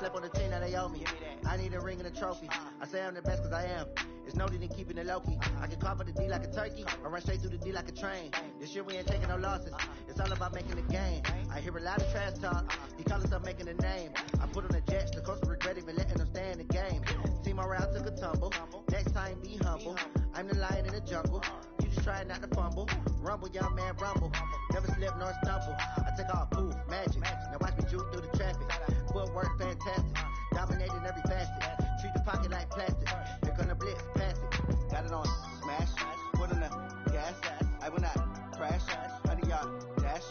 slept on the team, now they owe me. I need a ring and a trophy. I say I'm the best cause I am. It's no need in keeping it low-key. I can cover the D like a turkey, or run straight through the D like a train. This year we ain't taking no losses. It's all about making the game. I hear a lot of trash talk. He call himself making a name. I put on the Jets. The coach will regret even letting them stay in the game. Team morale took a tumble. Next time be humble. I'm the lion in the jungle. You just try not to fumble. Rumble, young man, rumble. Never slip nor stumble. I take off, poof, magic. Now watch me juke through the traffic. Footwork fantastic. Dominating every facet. Treat the pocket like plastic. Here come the blitz, pass it. Got it on, smash. Put on the gas. I will not crash. 100-yard dash.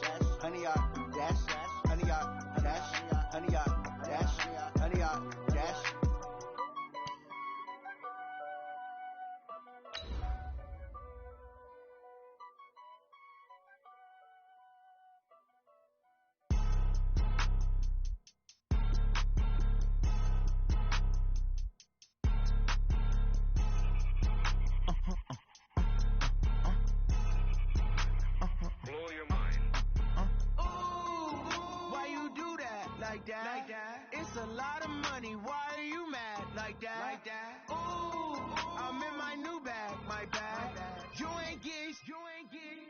100-yard dash. 100-yard dash. 100-yard dash. 100-yard dash. Blow your mind. Why you do that like that? It's a lot of money. Why are you mad like that? Ooh, I'm in my new bag, my bad. You ain't get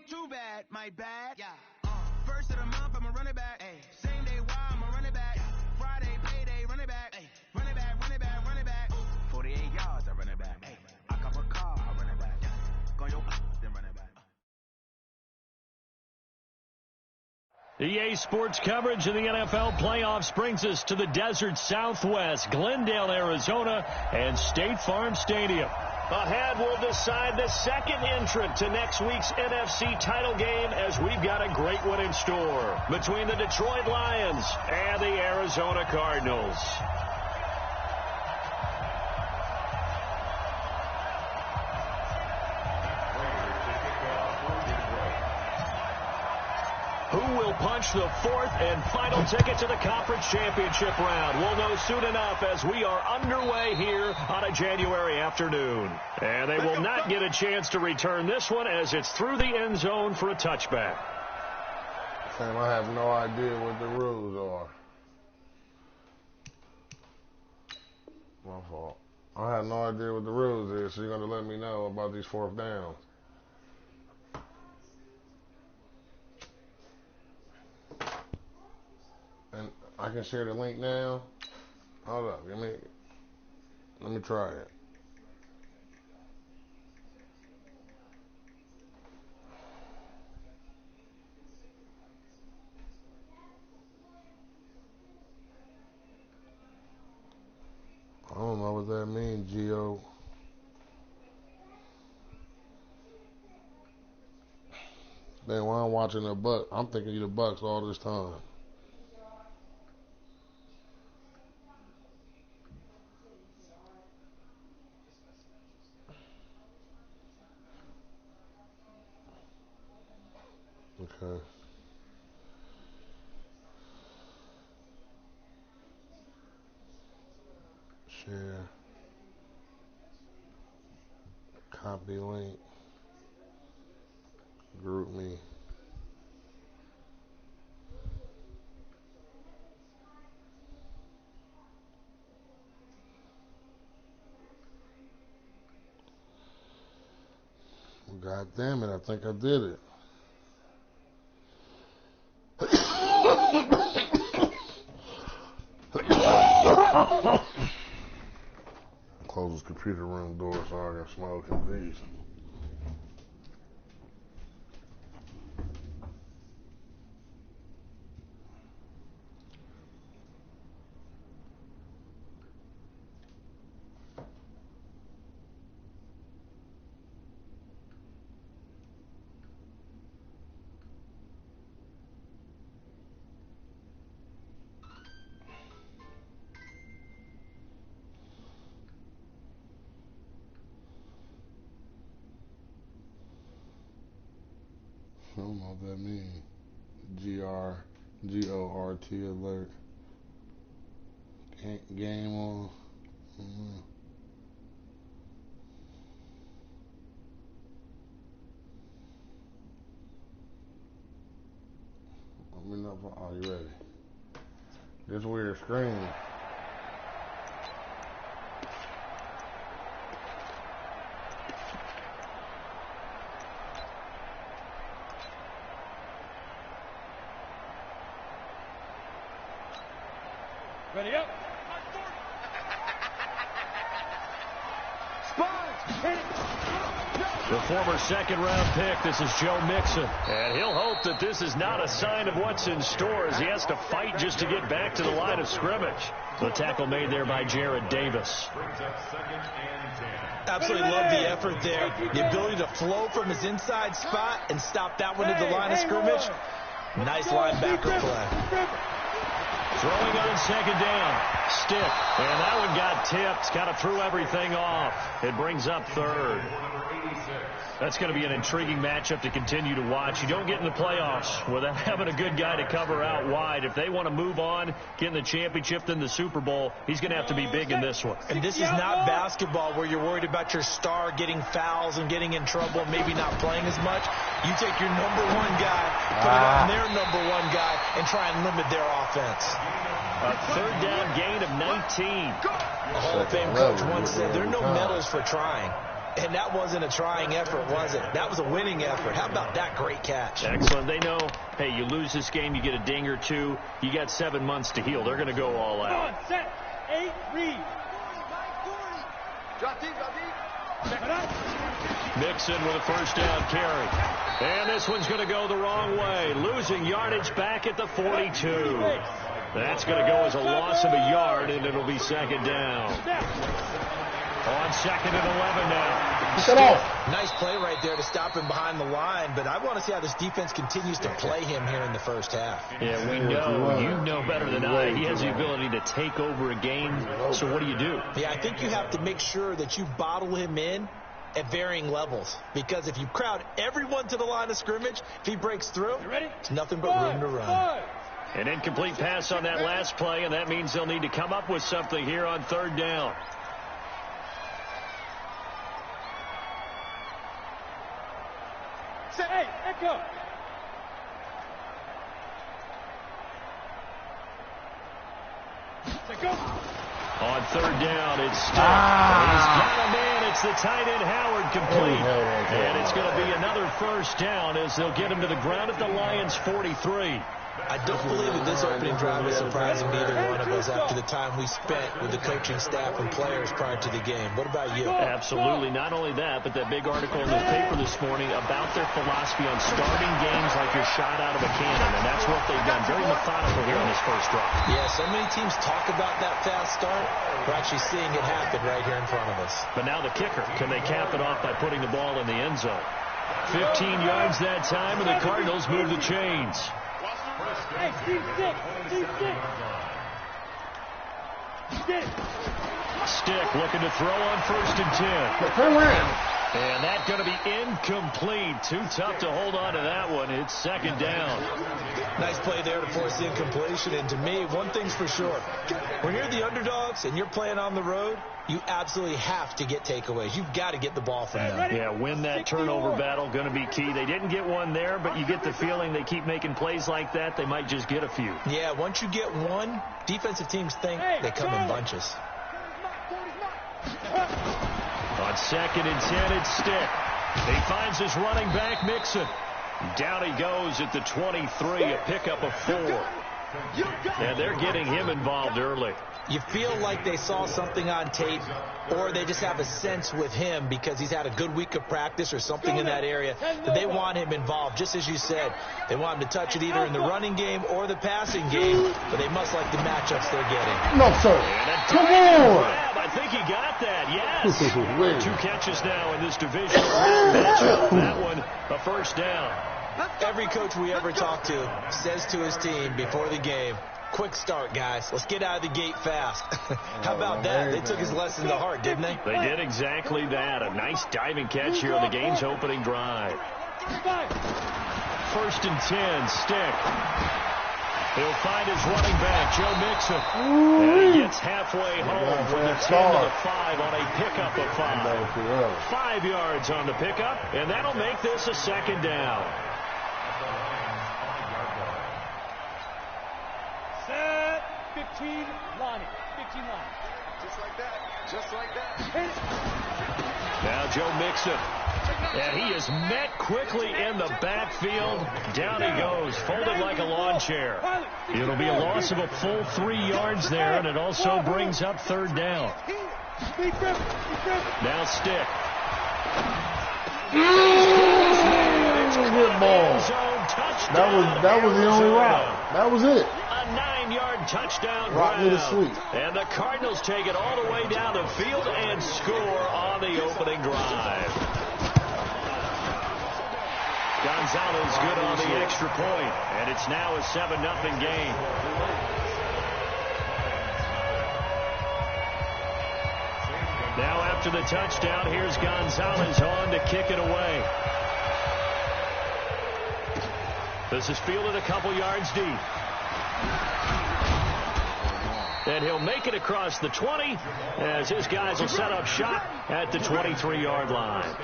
too bad, my bad. First of the month, I'ma run it back. Same day, why I'ma run it back. Friday, payday, run it back. Run it back, run it back, run it back. 48 yards, I run it back. I cop a car, I run it back. Go your then run it back. EA Sports coverage of the NFL playoffs brings us to the desert Southwest, Glendale, Arizona, and State Farm Stadium. Ahead, we'll decide the second entrant to next week's NFC title game as we've got a great one in store between the Detroit Lions and the Arizona Cardinals. Who will punch the fourth and final ticket to the conference championship round? We'll know soon enough as we are underway here on a January afternoon. And they will not get a chance to return this one as it's through the end zone for a touchback. Sam, I have no idea what the rules are. My fault. I have no idea what the rules is, so you're going to let me know about these fourth downs. And I can share the link now. Hold up, let me try it. I don't know what that means, Gio. Then while I'm watching the Bucks, I'm thinking you the Bucks all this time. Okay. Share. Copy link. Group me. God damn it, I think I did it. Close this computer room door so I can smoke in peace. I don't know what that means. G-O-R-T alert. Game on. Let me know. Oh, you ready? This weird screen. Ready up. The former second-round pick, this is Joe Mixon. And he'll hope that this is not a sign of what's in store as he has to fight just to get back to the line of scrimmage. The tackle made there by Jared Davis. Absolutely love the effort there. The ability to flow from his inside spot and stop that one at the line of scrimmage. Nice linebacker play. Throwing on second down. Stick. And that one got tipped. Kind of threw everything off. It brings up third. That's going to be an intriguing matchup to continue to watch. You don't get in the playoffs without having a good guy to cover out wide. If they want to move on, get in the championship, then the Super Bowl, he's going to have to be big in this one. And this is not basketball where you're worried about your star getting fouls and getting in trouble and maybe not playing as much. You take your number one guy, put it on their number one guy, and try and limit their offense. A third down gain of 19. A Hall of Fame coach once said there are no medals for trying. And that wasn't a trying effort, was it? That was a winning effort. How about that great catch? Excellent. They know, hey, you lose this game, you get a ding or two. You got 7 months to heal. They're going to go all out. On, set, 8, read. Mixon with a first down carry. And this one's going to go the wrong way. Losing yardage back at the 42. That's going to go as a loss of a yard, and it'll be second down. On second and 11 now. Nice play right there to stop him behind the line, but I want to see how this defense continues to play him here in the first half. Yeah, we know. You know better than I. He has the ability to take over a game, so what do you do? Yeah, I think you have to make sure that you bottle him in at varying levels, because if you crowd everyone to the line of scrimmage, if he breaks through, it's nothing but room to run. An incomplete pass on that last play, and that means they'll need to come up with something here on third down. Hey, echo. Go. On third down, it's Stick. He's got a man. It's the tight end, Howard, complete. And it's going to be another first down as they'll get him to the ground at the Lions' 43. I don't believe that this opening drive is surprising neither one of us after the time we spent with the coaching staff and players prior to the game. What about you? Absolutely. Not only that, but that big article in the paper this morning about their philosophy on starting games like you're shot out of a cannon, and that's what they've done. Very methodical here on this first drive. Yeah, so many teams talk about that fast start. We're actually seeing it happen right here in front of us. But now the kicker. Can they cap it off by putting the ball in the end zone? 15 yards that time, and the Cardinals move the chains. Hey, Steve, stick. Stick looking to throw on first and 10. Turn around. And that's going to be incomplete. Too tough to hold on to that one. It's second down. Nice play there to force the incompletion. And to me, one thing's for sure. When you're the underdogs and you're playing on the road, you absolutely have to get takeaways. You've got to get the ball from them. Yeah, win that turnover battle, going to be key. They didn't get one there, but you get the feeling they keep making plays like that, they might just get a few. Yeah, once you get one, defensive teams think they come in bunches. On second and 10, it's Stick. He finds his running back, Mixon. Down he goes at the 23, a pickup of 4. And they're getting him involved early. You feel like they saw something on tape, or they just have a sense with him because he's had a good week of practice or something in that area that they want him involved. Just as you said, they want him to touch it either in the running game or the passing game, but they must like the matchups they're getting. No, sir. Come on. I think he got that, yes. 2 catches now in this divisional round matchup. That one, a first down. Every coach we ever talk to says to his team before the game, quick start, guys. Let's get out of the gate fast. How about that? They took his lesson to heart, didn't they? They did exactly that. A nice diving catch here on the game's opening drive. First and 10, Stick. He'll find his running back, Joe Mixon. And he gets halfway home from the 10 to the 5 on a pickup of 5. 5 yards on the pickup, and that'll make this a second down. Set, 15, Lonnie. 15 line. Just like that. Now Joe Mixon And he is met quickly in the backfield. Down he goes, folded like a lawn chair. It'll be a loss of a full 3 yards there, and it also brings up 3rd down. Now Stick. Good ball. That was the only route. That was it. A 9-yard touchdown Rock me to sleep. And the Cardinals take it all the way down the field and score on the opening drive. Gonzalez good on the extra point, and it's now a 7-0 game. Now after the touchdown, here's Gonzalez on to kick it away. This is fielded a couple yards deep. And he'll make it across the 20 as his guys will set up shop at the 23-yard line.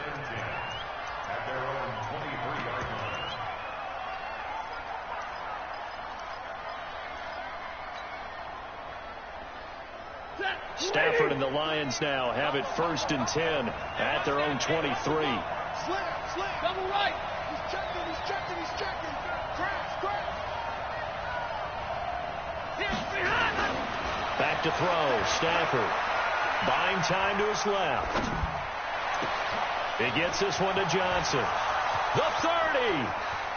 Stafford and the Lions now have it 1st and 10 at their own 23. Slit, double right. He's checking. Crash. Back to throw. Stafford. Buying time to his left. He gets this one to Johnson. The 30.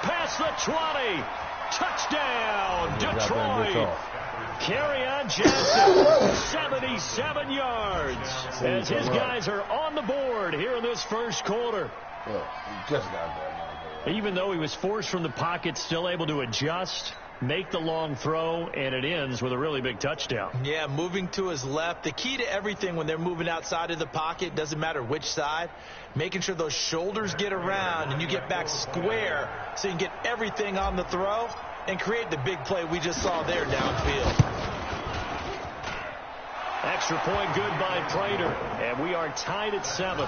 Past the 20. Touchdown, Detroit. Kerryon Johnson, 77 yards, as his guys are on the board here in this first quarter. Even though he was forced from the pocket, still able to adjust, make the long throw, and it ends with a really big touchdown. Yeah, moving to his left. The key to everything when they're moving outside of the pocket, doesn't matter which side, making sure those shoulders get around and you get back square so you can get everything on the throw and create the big play we just saw there downfield. Extra point good by Prater, and we are tied at 7.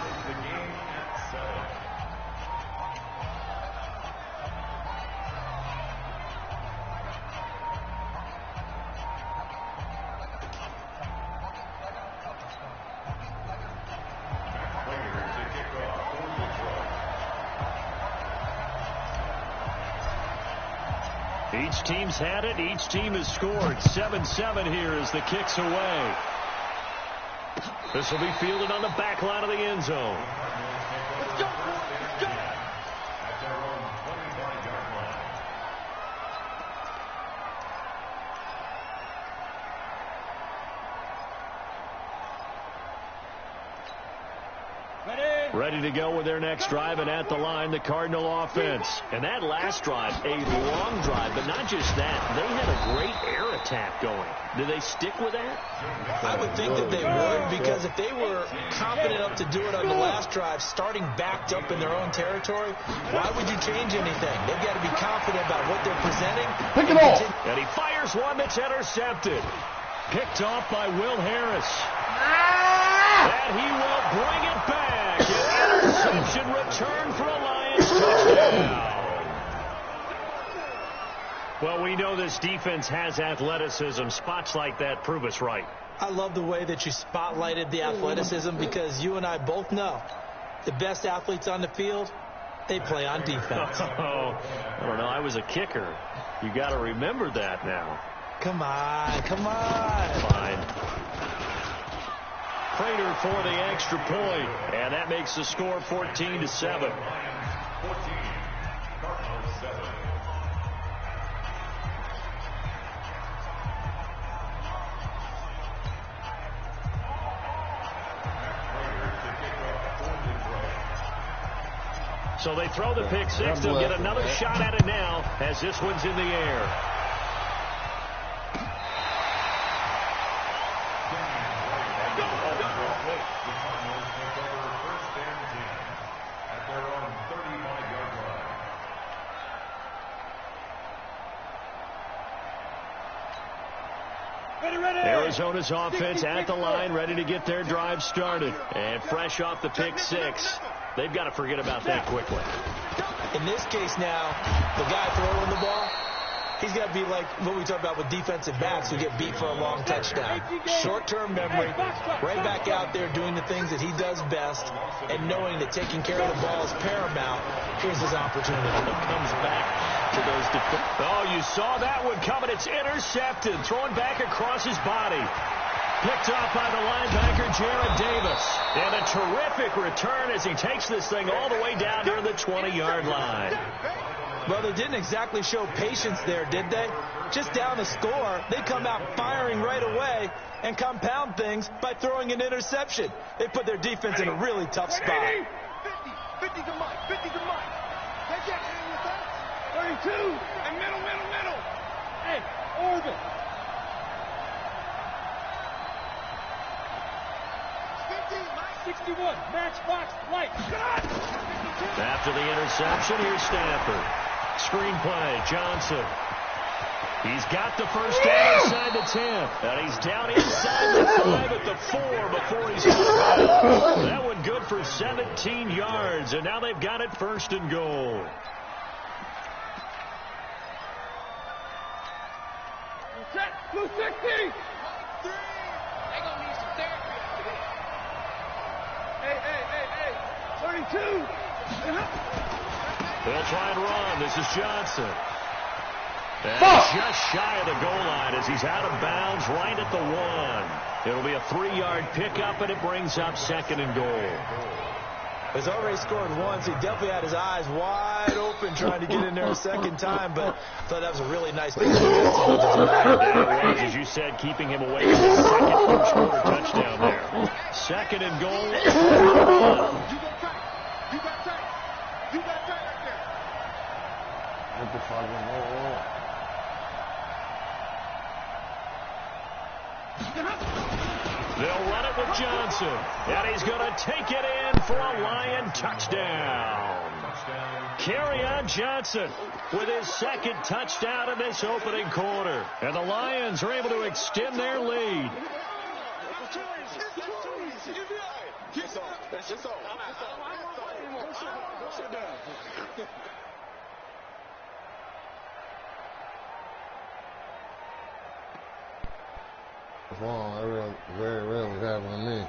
Each team's had it. Each team has scored. 7-7 here as the kick's away. This will be fielded on the back line of the end zone. Let's go. Ready to go with their next drive, and at the line, the Cardinal offense. And that last drive, a long drive, but not just that. They had a great air attack going. Do they stick with that? I would think that they would, because if they were confident enough to do it on the last drive, starting backed up in their own territory, why would you change anything? They've got to be confident about what they're presenting. Pick it off. And he fires one that's intercepted. Picked off by Will Harris. And he will bring it back. An interception return for a Lions touchdown. Well, we know this defense has athleticism. Spots like that prove us right. I love the way that you spotlighted the athleticism, because you and I both know the best athletes on the field, they play on defense. I don't know. I was a kicker. You got to remember that now. Come on. Fine. Prater for the extra point, and that makes the score 14-7. So they throw the pick six. They'll get another shot at it now as this one's in the air. Arizona's offense at the line, ready to get their drive started. And fresh off the pick six, they've got to forget about that quickly. In this case now, the guy throwing the ball, he's got to be like what we talk about with defensive backs who get beat for a long touchdown. Short-term memory, right back out there doing the things that he does best, and knowing that taking care of the ball is paramount. Here's his opportunity. Comes back to those defenders. Oh, you saw that one coming. It's intercepted. Thrown back across his body. Picked off by the linebacker, Jared Davis. And a terrific return as he takes this thing all the way down near the 20-yard line. Well, they didn't exactly show patience there, did they? Just down the score, they come out firing right away and compound things by throwing an interception. They put their defense in a really tough spot. 50 to Mike. 50 to Mike. Take that in with that. 32. And middle. Hey, Oregon. 61, matchbox light. After the interception, here's Stanford. Screenplay, Johnson. He's got the first down inside the 10. And he's down inside the 5 at the 4 before he's out of bounds. That one good for 17 yards, and now they've got it first and goal. Blue 60. They gonna need some therapy after this. Hey. 32. They'll try and run. This is Johnson. And just shy of the goal line as he's out of bounds right at the 1. It'll be a 3-yard pickup, and it brings up second and goal. He's already scored once. He definitely had his eyes wide open trying to get in there a second time, but I thought that was a really nice thing. That was, as you said, keeping him away from the second first-quarter touchdown there. Second and goal. You got tight right there. What the fuck is going on? They'll run it with Johnson, and he's going to take it in for a Lion touchdown. Kerryon Johnson with his second touchdown in this opening quarter. And the Lions are able to extend their lead. That's wrong. That very rarely happens to me.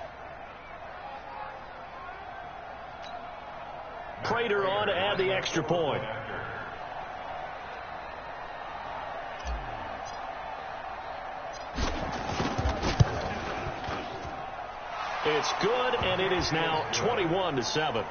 Prater on to add the extra point. It's good, and it is now 21-7.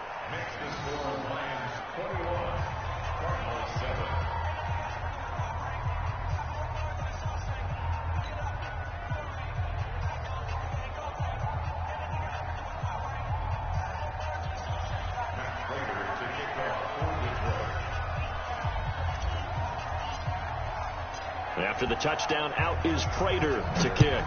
After the touchdown, out is Prater to kick.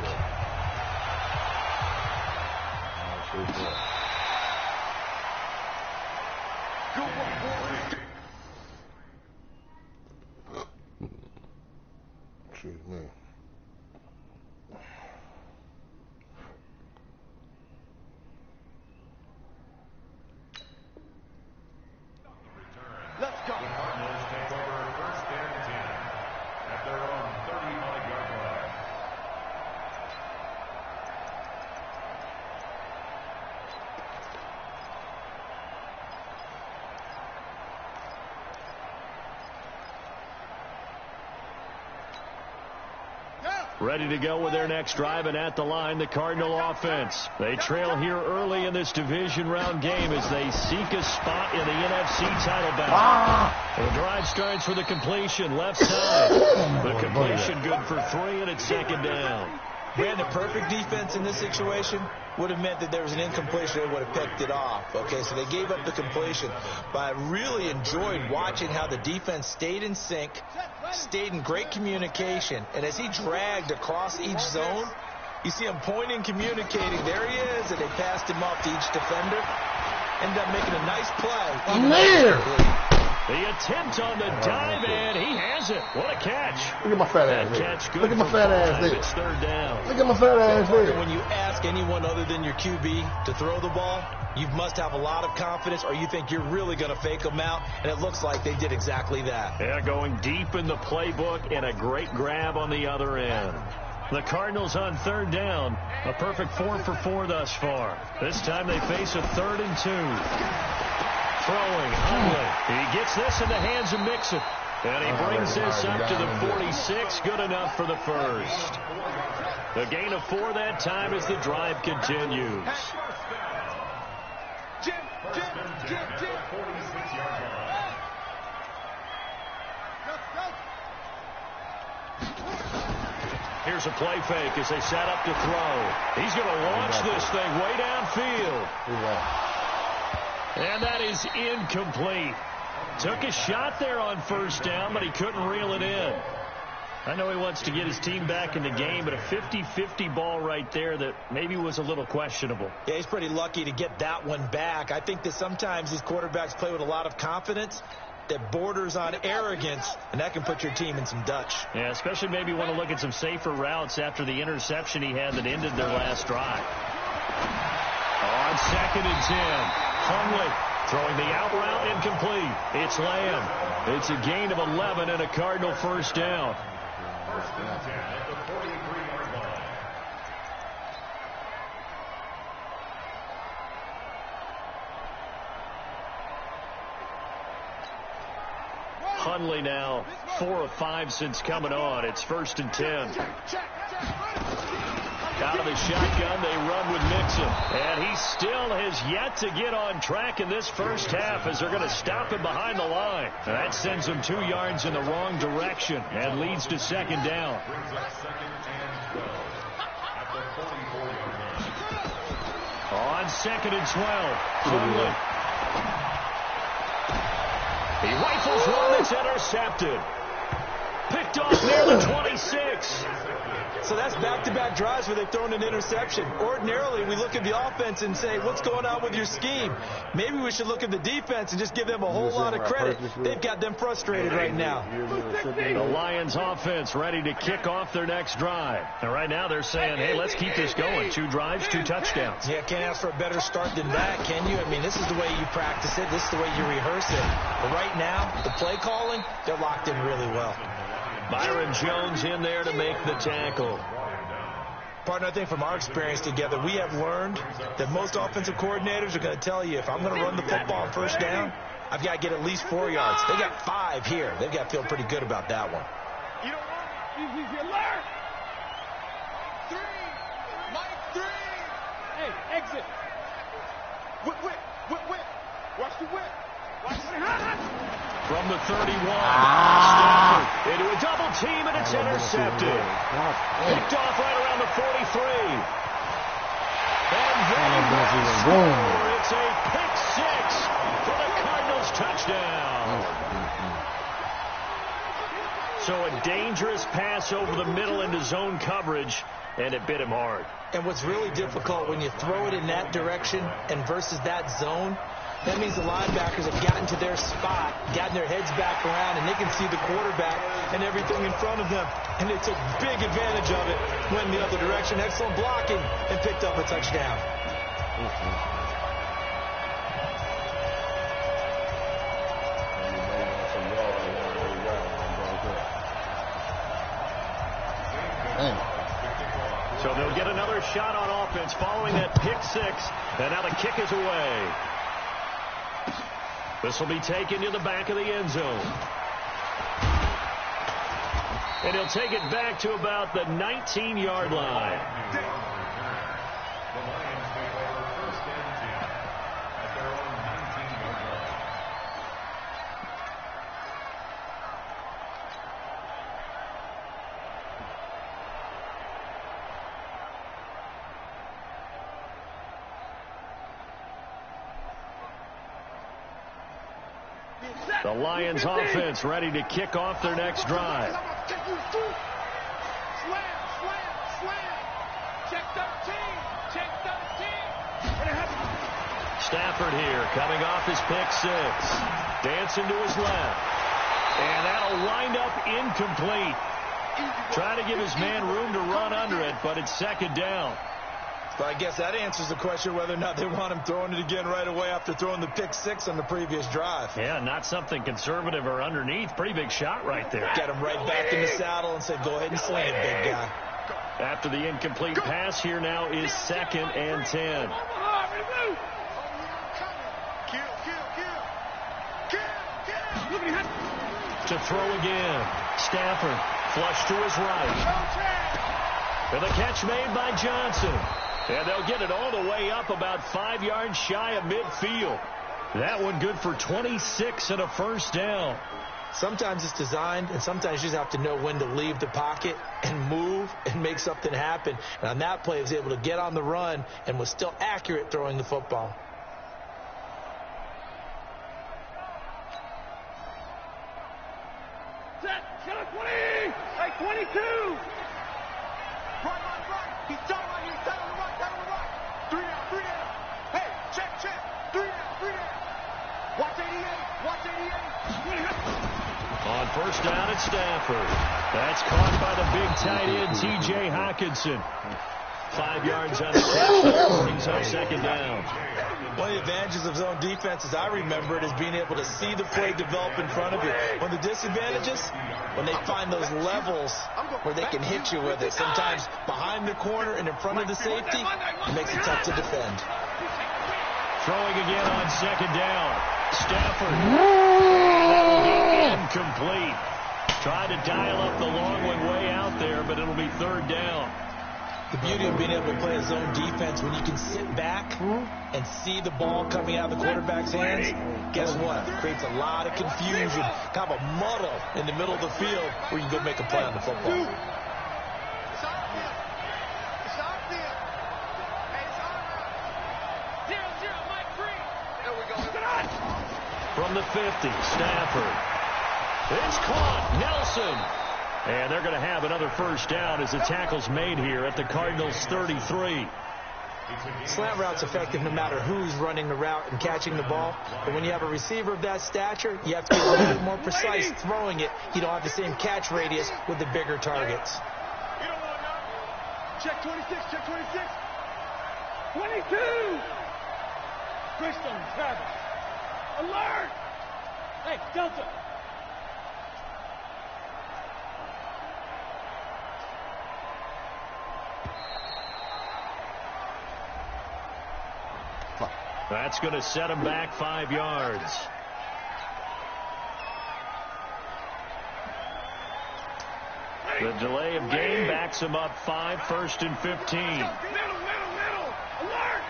Excuse me. Let's go. The Cardinals take over first and 10 at their own 35-yard line. Ready to go with their next drive, and at the line, the Cardinal offense. They trail here early in this division round game as they seek a spot in the NFC title battle. The drive starts with a completion, left side. The completion good for 3, and it's second down. Man, the perfect defense in this situation would have meant that there was an incompletion. They would have picked it off. Okay, so they gave up the completion. But I really enjoyed watching how the defense stayed in sync, stayed in great communication. And as he dragged across each zone, you see him pointing, communicating. There he is, and they passed him off to each defender. Ended up making a nice play. The attempt on the dive, and he has does it. What a catch. Look at my fat ass there. Look at my fat ass there. It's third down. Look at my fat ass there. When you ask anyone other than your QB to throw the ball, you must have a lot of confidence, or you think you're really going to fake them out, and it looks like they did exactly that. Yeah, going deep in the playbook and a great grab on the other end. The Cardinals on third down. A perfect 4 for 4 thus far. This time they face a 3rd and 2. Throwing, Hundley. He gets this in the hands of Mixon. And he brings this up to the 46. Good enough for the first. The gain of 4 that time as the drive continues. Here's a play fake as they set up to throw. He's going to launch this thing way downfield. And that is incomplete. Took a shot there on first down, but he couldn't reel it in. I know he wants to get his team back in the game, but a 50-50 ball right there that maybe was a little questionable. Yeah, he's pretty lucky to get that one back. I think that sometimes these quarterbacks play with a lot of confidence that borders on arrogance, and that can put your team in some Dutch. Yeah, especially maybe want to look at some safer routes after the interception he had that ended their last drive. On 2nd and 10, Hundley throwing the out route incomplete. It's Lamb. It's a gain of 11 and a Cardinal first down. Hundley now 4 of 5 since coming on. It's 1st and 10. Out of the shotgun, they run with Mixon. And he still has yet to get on track in this first half as they're going to stop him behind the line. And that sends him 2 yards in the wrong direction and leads to 2nd down. On 2nd and 12, Hundley. He rifles one that's intercepted. Picked off near the 26. So that's back-to-back drives where they've thrown an interception. Ordinarily, we look at the offense and say, what's going on with your scheme? Maybe we should look at the defense and just give them a whole lot of credit. They've got them frustrated right now. The Lions offense ready to kick off their next drive. And right now they're saying, hey, let's keep this going. 2 drives, 2 touchdowns. Yeah, can't ask for a better start than that, can you? I mean, this is the way you practice it. This is the way you rehearse it. But right now, the play calling, they're locked in really well. Byron Jones in there to make the tackle. Partner, I think from our experience together, we have learned that most offensive coordinators are going to tell you, if I'm going to run the football on first down, I've got to get at least 4 yards. They got 5 here. They've got to feel pretty good about that one. You don't want easy alert. 3, Mike 3. Hey, exit. Whip. Watch the whip. Watch the From the 31, Stafford into a double team, and it's intercepted. Picked off right around the 43. And then it's a pick 6 for the Cardinals touchdown. So a dangerous pass over the middle into zone coverage, and it bit him hard. And what's really difficult when you throw it in that direction and versus that zone, that means the linebackers have gotten to their spot, gotten their heads back around, and they can see the quarterback and everything in front of them. And they took big advantage of it, went in the other direction, excellent blocking, and picked up a touchdown. So they'll get another shot on offense following that pick 6, and now the kick is away. This will be taken to the back of the end zone. And he'll take it back to about the 19-yard line. The Lions offense ready to kick off their next drive. Check 13. Stafford here coming off his pick 6. Dancing to his left. And that'll wind up incomplete. Trying to give his man room to run under it, but it's second down. So I guess that answers the question whether or not they want him throwing it again right away after throwing the pick six on the previous drive. Yeah, not something conservative or underneath. Pretty big shot right there. Get him right back in the saddle and said, go ahead and sling it, big guy. After the incomplete pass, here now is 2nd and 10. To throw again. Stafford flush to his right. And the catch made by Johnson. And they'll get it all the way up about 5 yards shy of midfield. That one good for 26 and a first down. Sometimes it's designed, and sometimes you just have to know when to leave the pocket and move and make something happen. And on that play, he was able to get on the run and was still accurate throwing the football. Set 20! Hey, 22! Right. He's down right here. Down on the right. 3 down. Hey, check. 3 down. Watch 88. On first down at Stafford. That's caught by the big tight end, T.J. Hockenson. 5 yards on the catch. He's on second down. One of the advantages of zone defense, as I remember it, is being able to see the play develop in front of you. One of the disadvantages, when they find those levels where they can hit you with it. Sometimes behind the corner and in front of the safety, it makes it tough to defend. Throwing again on second down. Stafford. That'll be incomplete. Tried to dial up the long one way out there, but it'll be third down. The beauty of being able to play a zone defense, when you can sit back and see the ball coming out of the quarterback's hands, guess what? It creates a lot of confusion, kind of a muddle in the middle of the field where you can go make a play on the football. From the 50, Stafford. It's caught. Nelson. And they're going to have another first down as the tackle's made here at the Cardinals' 33. Slant route's effective no matter who's running the route and catching the ball. But when you have a receiver of that stature, you have to be a little bit more precise throwing it. You don't have the same catch radius with the bigger targets. Check 26. 22! Christian Travis. Alert! Hey, Delta. That's going to set him back 5 yards. The delay of game backs him up 5, 1st and 15. Middle. Alert!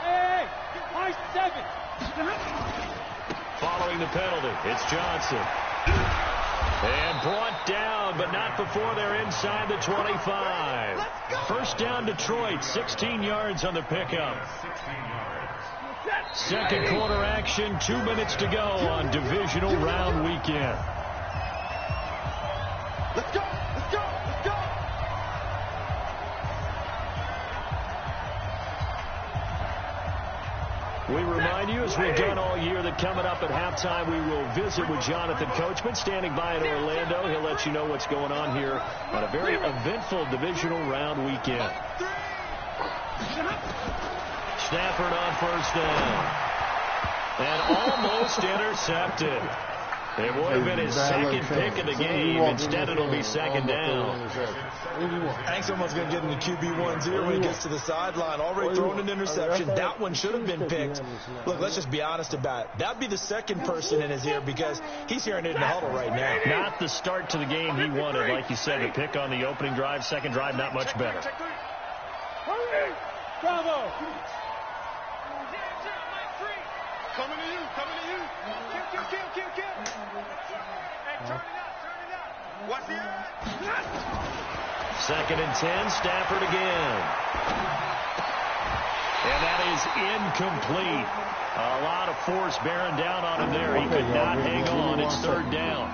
Hey, high 7. Following the penalty, it's Johnson. And brought down, but not before they're inside the 25. First down, Detroit, 16 yards on the pickup. Second quarter action, 2 minutes to go on divisional round weekend. Let's go! We remind you, as we've done all year, that coming up at halftime, we will visit with Jonathan Coachman, standing by in Orlando. He'll let you know what's going on here on a very eventful divisional round weekend. Stafford on first down. And almost intercepted. It would have been his second pick of the game. Instead, it'll be second down. I think someone's going to get in the QB1 0 when he gets to the sideline. Already thrown an interception. That one should have been picked. Look, let's just be honest about it. That'd be the second person in his ear because he's hearing it in the huddle right now. Not the start to the game he wanted. Like you said, the pick on the opening drive, second drive, not much better. Bravo! Coming to you. Kill. Hey, turn it up. What's the end? 2nd and 10, Stafford again. And that is incomplete. A lot of force bearing down on him there. He could not hang on. It's third down.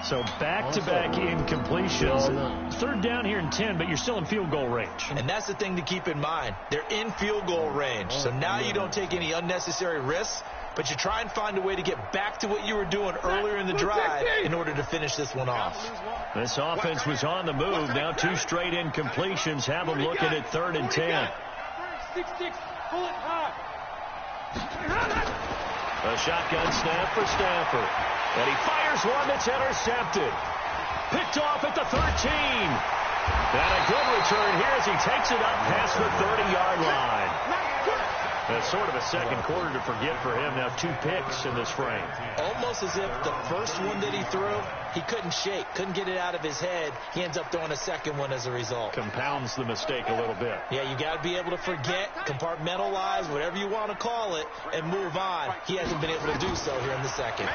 So back-to-back incompletions. Third down here in 10, but you're still in field goal range. And that's the thing to keep in mind. They're in field goal range. So now you don't take any unnecessary risks. but you try and find a way to get back to what you were doing earlier in the drive in order to finish this one off. This offense was on the move. Now 2 straight incompletions have them looking at 3rd and 10. 6-6, pull it high. A shotgun snap for Stafford. And he fires one that's intercepted. Picked off at the 13. And a good return here as he takes it up past the 30-yard line. That's sort of a second quarter to forget for him. Now 2 picks in this frame. Almost as if the first one that he threw, he couldn't shake, couldn't get it out of his head. He ends up throwing a second one as a result. Compounds the mistake a little bit. Yeah, you got to be able to forget, compartmentalize, whatever you want to call it, and move on. He hasn't been able to do so here in the second.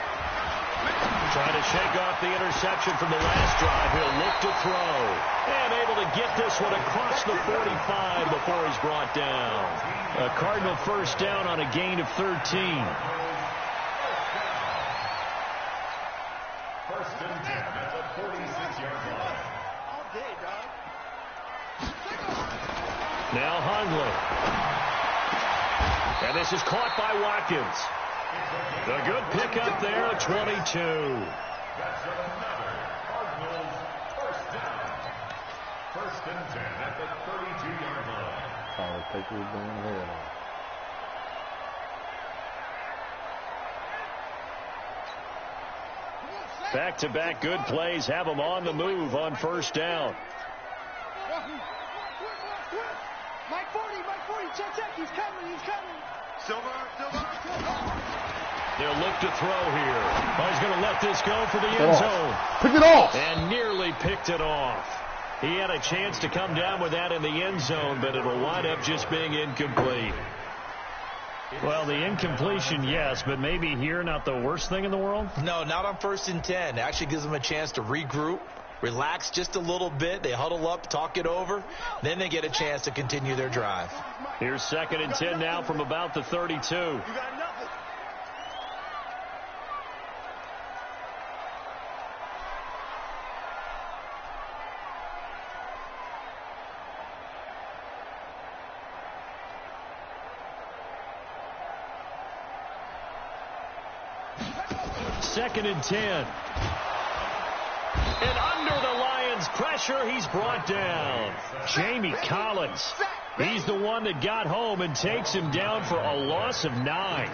Trying to shake off the interception from the last drive. He'll look to throw. And able to get this one across the 45 before he's brought down. A Cardinal first down on a gain of 13. First and 10 at the 46-yard line. Now Hundley. And this is caught by Watkins. A good pickup there at 22. That's another Cardinals first down. First and 10 at the 32-yard line. I'll take your damn head off. Back-to-back good plays have them on the move on first down. Mike 40, check, he's coming. Silver. They'll look to throw here. Oh, he's going to let this go for the end zone. Pick it off. And nearly picked it off. He had a chance to come down with that in the end zone, but it'll wind up just being incomplete. Well, the incompletion, yes, but maybe here not the worst thing in the world? No, not on 1st and 10. It actually gives them a chance to regroup, relax just a little bit. They huddle up, talk it over. Then they get a chance to continue their drive. Here's 2nd and 10 now from about the 32. Second and 10. And under the Lions' pressure, he's brought down. Jamie Collins. He's the one that got home and takes him down for a loss of 9.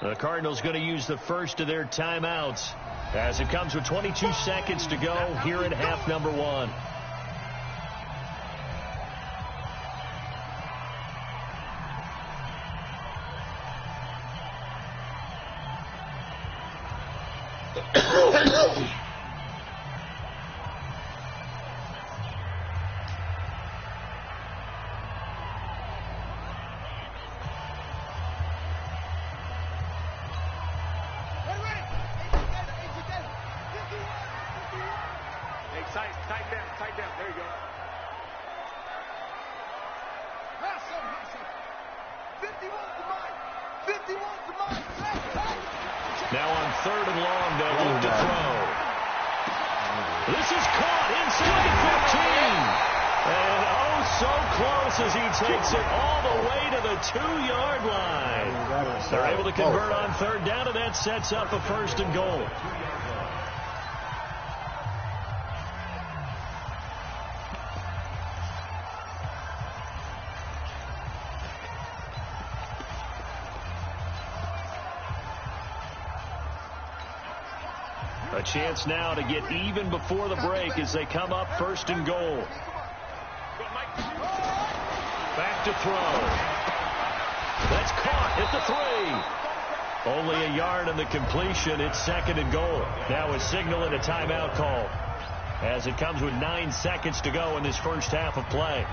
The Cardinals going to use the first of their timeouts as it comes with 22 seconds to go here in half number 1. Tight down. There you go. Hustle. 51 to Mike. Now on 3rd and long, they'll look to throw. This is caught inside the 15. And so close as he takes it all the way to the 2-yard line. They're able to convert on 3rd down, and that sets up a 1st and goal. A chance now to get even before the break as they come up 1st and goal. Back to throw. That's caught at the 3. Only a yard on the completion. It's 2nd and goal. Now a signal and a timeout call as it comes with 9 seconds to go in this first half of play.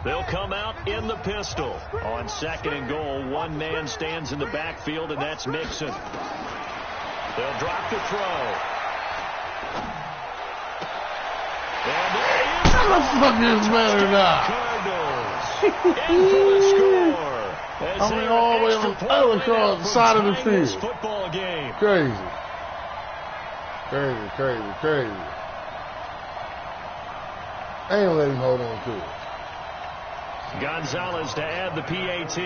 They'll come out in the pistol. On 2nd and goal, one man stands in the backfield, and that's Mixon. They'll drop the throw. And there he is. How the fuck is better now? Cardinals in for the score. I mean, all the way on the other side of the field. Football game. Crazy. Crazy, crazy, crazy. Ain't let him hold on to it. Gonzalez to add the PAT.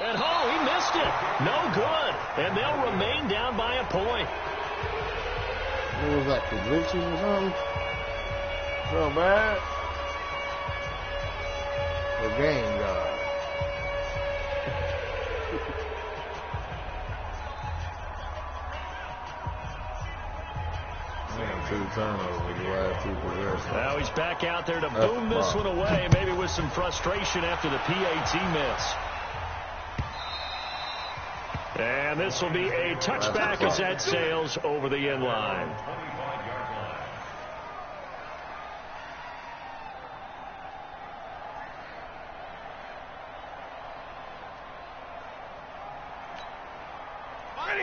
And he missed it. No good. And they'll remain down by a point. What was that, conviction or something? So bad. The game, God. Two turnovers, the last two possessions. Now he's back out there to boom this one away, maybe with some frustration after the PAT miss. And this will be a touchback as that sails over the end line.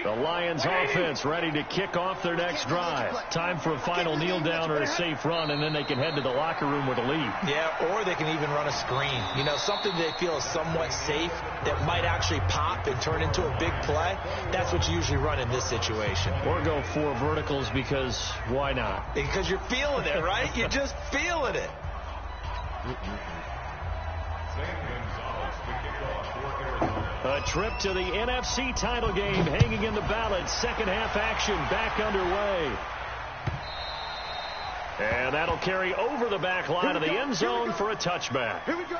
The Lions offense ready to kick off their next drive. Time for a final kneel down or a safe run, and then they can head to the locker room with a lead. Yeah, or they can even run a screen. You know, something they feel is somewhat safe that might actually pop and turn into a big play. That's what you usually run in this situation. Or go 4 verticals because why not? Because you're feeling it, right? You're just feeling it. A trip to the NFC title game hanging in the balance. Second half action back underway. And that'll carry over the back line of the end zone for a touchback. Here we go.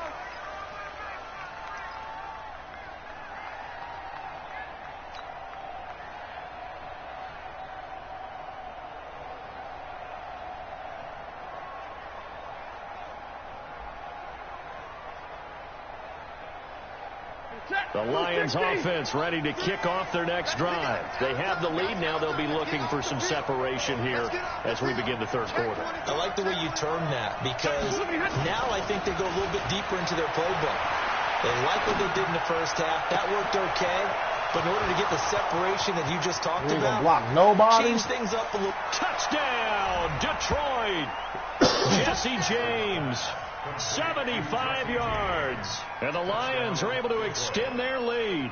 The Lions offense ready to kick off their next drive. They have the lead. Now they'll be looking for some separation here as we begin the third quarter. I like the way you term that because now I think they go a little bit deeper into their playbook. They like what they did in the first half. That worked okay. But in order to get the separation that you just talked about, block nobody. change things up a little. Touchdown, Detroit. Jesse James. 75 yards. And the Lions are able to extend their lead.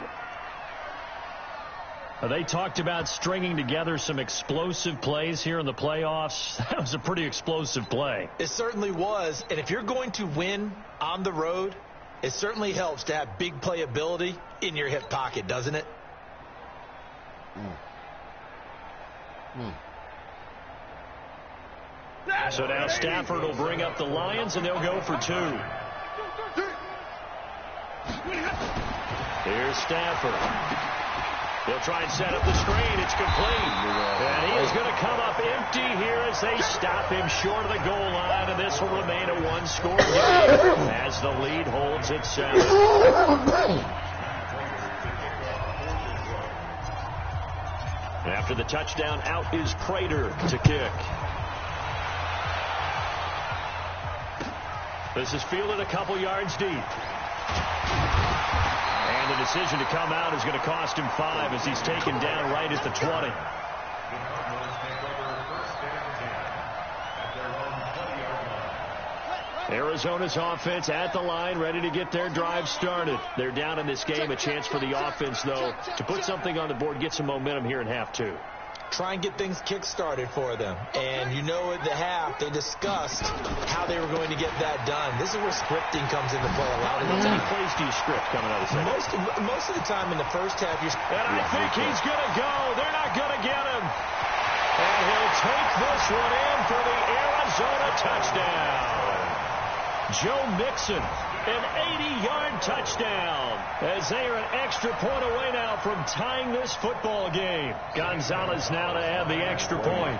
They talked about stringing together some explosive plays here in the playoffs. That was a pretty explosive play. It certainly was. And if you're going to win on the road, it certainly helps to have big playability in your hip pocket, doesn't it? So now Stafford will bring up the Lions, and they'll go for 2. Here's Stafford. He'll try and set up the screen. It's complete. And he is going to come up empty here as they stop him short of the goal line, and this will remain a 1-score game as the lead holds at 7. After the touchdown, out is Prater to kick. This is fielded a couple yards deep. And the decision to come out is going to cost him 5 as he's taken down right at the 20. Arizona's offense at the line, ready to get their drive started. They're down in this game. A chance for the offense, though, to put something on the board, get some momentum here in half 2. Try and get things kick-started for them. And you know at the half, they discussed how they were going to get that done. This is where scripting comes into play a lot of the time. How many plays do you script coming out of the second? Most of the time in the first half, you're... And I think he's going to go. They're not going to get him. And he'll take this one in for the Arizona touchdown. Joe Mixon, an 80-yard touchdown, as they are an extra point away now from tying this football game. Gonzalez now to add the extra point.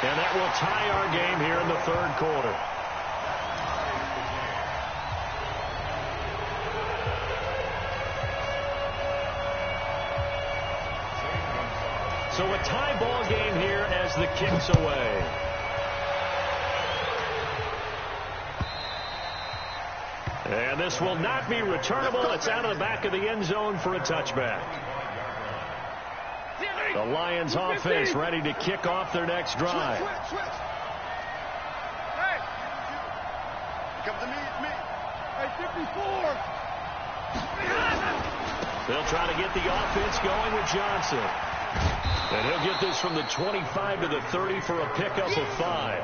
And that will tie our game here in the third quarter. So a tie ball game here as the kick's away. And this will not be returnable. It's out of the back of the end zone for a touchback. The Lions offense ready to kick off their next drive. Switch. Hey. Come to me, it's me. Hey, 54. They'll try to get the offense going with Johnson. And he'll get this from the 25 to the 30 for a pickup of 5.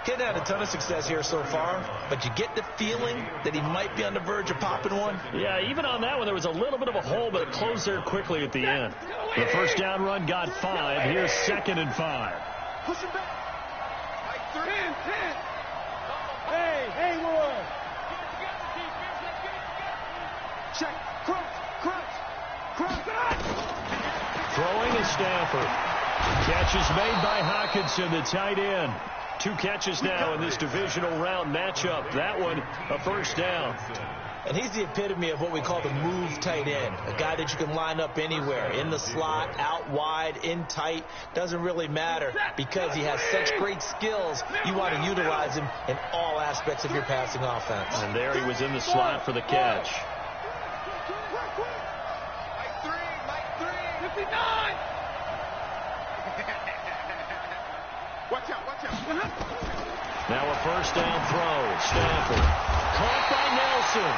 Kid had a ton of success here so far, but you get the feeling that he might be on the verge of popping one. Yeah, even on that one, there was a little bit of a hole, but it closed there quickly at the end. The first down run got 5. Here's 2nd and 5. Push him back. Like 10. Hey, Haywood. Check. Crunch. Throwing is Stafford. Catch is made by Hockenson, the tight end. 2 catches now in this divisional round matchup. That one, a first down. And he's the epitome of what we call the move tight end. A guy that you can line up anywhere, in the slot, out wide, in tight. Doesn't really matter because he has such great skills. You want to utilize him in all aspects of your passing offense. And there he was in the slot for the catch. Like 3. 59. Watch out. Now a first down throw. Stafford. Caught by Nelson.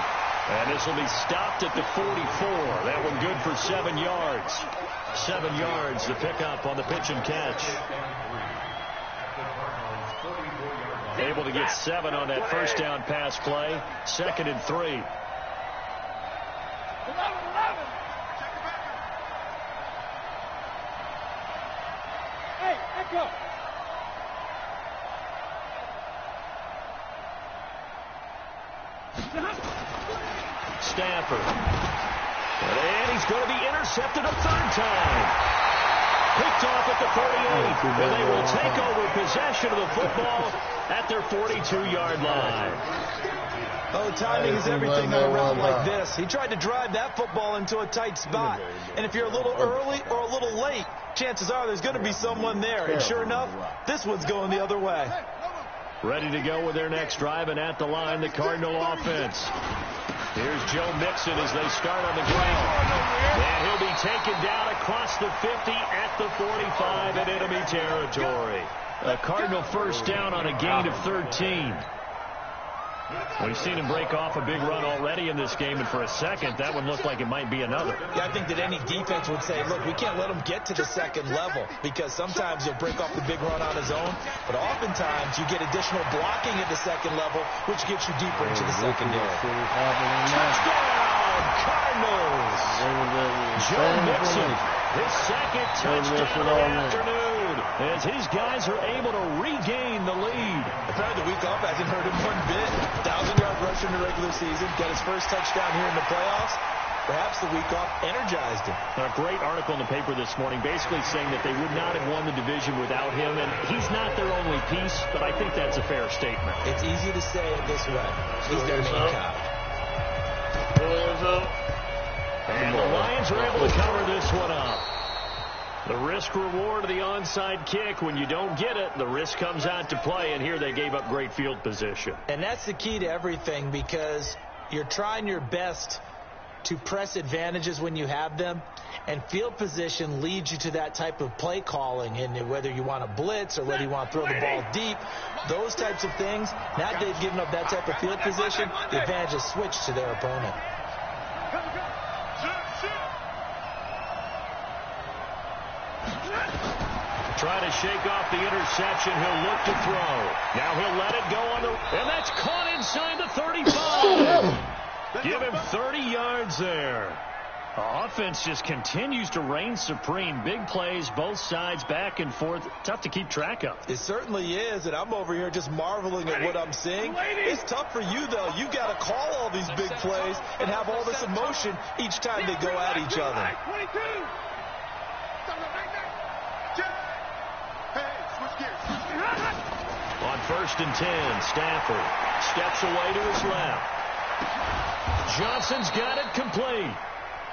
And this will be stopped at the 44. That one good for 7 yards. 7 yards to pick up on the pitch and catch. Able to get 7 on that first down pass play. 2nd and 3. 11. Hey, echo. Stafford. And he's going to be intercepted a 3rd time. Picked off at the 38. And they will take over possession of the football at their 42-yard line. Oh, timing is everything on a route like this. He tried to drive that football into a tight spot. And if you're a little early or a little late, chances are there's going to be someone there. And sure enough, this one's going the other way. Ready to go with their next drive, and at the line, the Cardinal offense. Here's Joe Mixon as they start on the ground. And he'll be taken down across the 50 at the 45 in enemy territory. A Cardinal first down on a gain of 13. We've seen him break off a big run already in this game, and for a second, that one looked like it might be another. Yeah, I think that any defense would say, look, we can't let him get to the second level because sometimes he'll break off the big run on his own, but oftentimes you get additional blocking at the second level, which gets you deeper into the secondary. Touchdown, Cardinals! Joe Mixon, his 2nd touchdown of the afternoon, as his guys are able to regain the lead. Apparently the week off hasn't hurt him one bit. 1,000-yard rush in the regular season, got his first touchdown here in the playoffs. Perhaps the week off energized him. A great article in the paper this morning basically saying that they would not have won the division without him, and he's not their only piece, but I think that's a fair statement. It's easy to say it this way. He's their main guy. And the Lions are able to cover this one up. The risk-reward of the onside kick, when you don't get it, the risk comes out to play, and here they gave up great field position. And that's the key to everything because you're trying your best to press advantages when you have them, and field position leads you to that type of play calling, and whether you want to blitz or whether you want to throw the ball deep, those types of things. Now that they've given up that type of field position, the advantage is switched to their opponent. Try to shake off the interception. He'll look to throw. Now he'll let it go on the... And that's caught inside the 35. Give him 30 yards there. The offense just continues to reign supreme. Big plays, both sides, back and forth. Tough to keep track of. It certainly is, and I'm over here just marveling at what I'm seeing. It's tough for you, though. You've got to call all these big plays and have all this emotion each time they go at each other. 22. On 1st and 10, Stafford steps away to his left. Johnson's got it complete.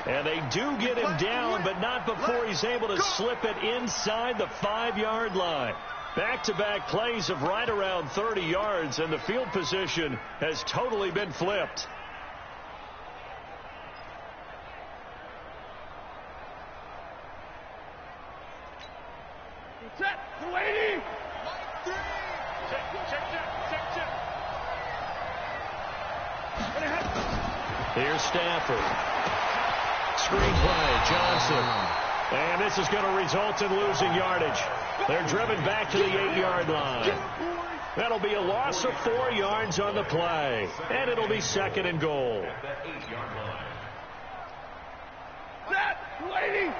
And they do get him down, but not before he's able to slip it inside the 5-yard line. Back-to-back plays of right around 30 yards, and the field position has totally been flipped. Here's Stafford. Screenplay, Johnson. And this is going to result in losing yardage. They're driven back to the 8-yard line. That'll be a loss of 4 yards on the play. And it'll be 2nd and goal. That lady!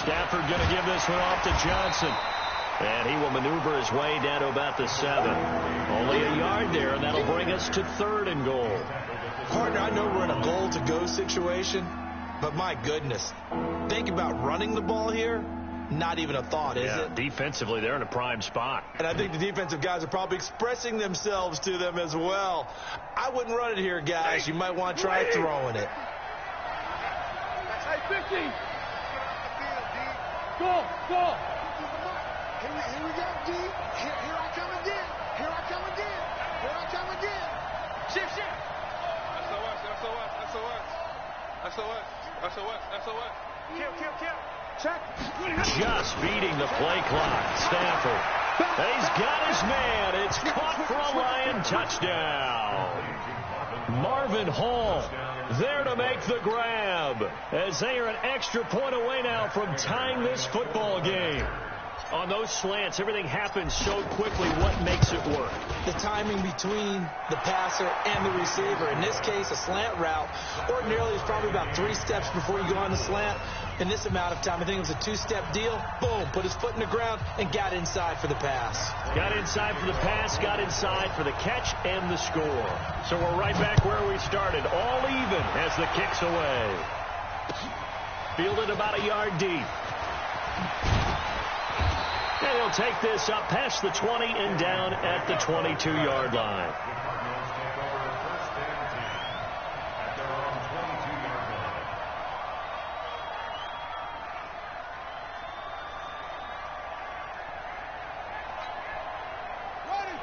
Stafford going to give this one off to Johnson. And he will maneuver his way down to about the 7. Only a yard there, and that'll bring us to 3rd and goal. Partner, I know we're in a goal-to-go situation, but my goodness, think about running the ball here. Not even a thought, is it? Defensively, they're in a prime spot. And I think the defensive guys are probably expressing themselves to them as well. I wouldn't run it here, guys. You might want to try throwing it. Hey, 50. Go, go. Here we go, D. Here I come again. Here I come again. Here I come again. Shift. SOS. Kill. Check. Just beating the play clock. Stafford. And he's got his man. It's caught for a Lion touchdown. Marvin Hall there to make the grab, as they are an extra point away now from tying this football game. On those slants, everything happens so quickly. What makes it work? The timing between the passer and the receiver. In this case, a slant route ordinarily is probably about 3 steps before you go on the slant. In this amount of time, I think it was a 2-step deal. Boom, put his foot in the ground and got inside for the pass. Got inside for the pass, got inside for the catch and the score. So we're right back where we started, all even as the kick's away. Fielded about a yard deep. And he'll take this up past the 20 and down at the 22-yard line.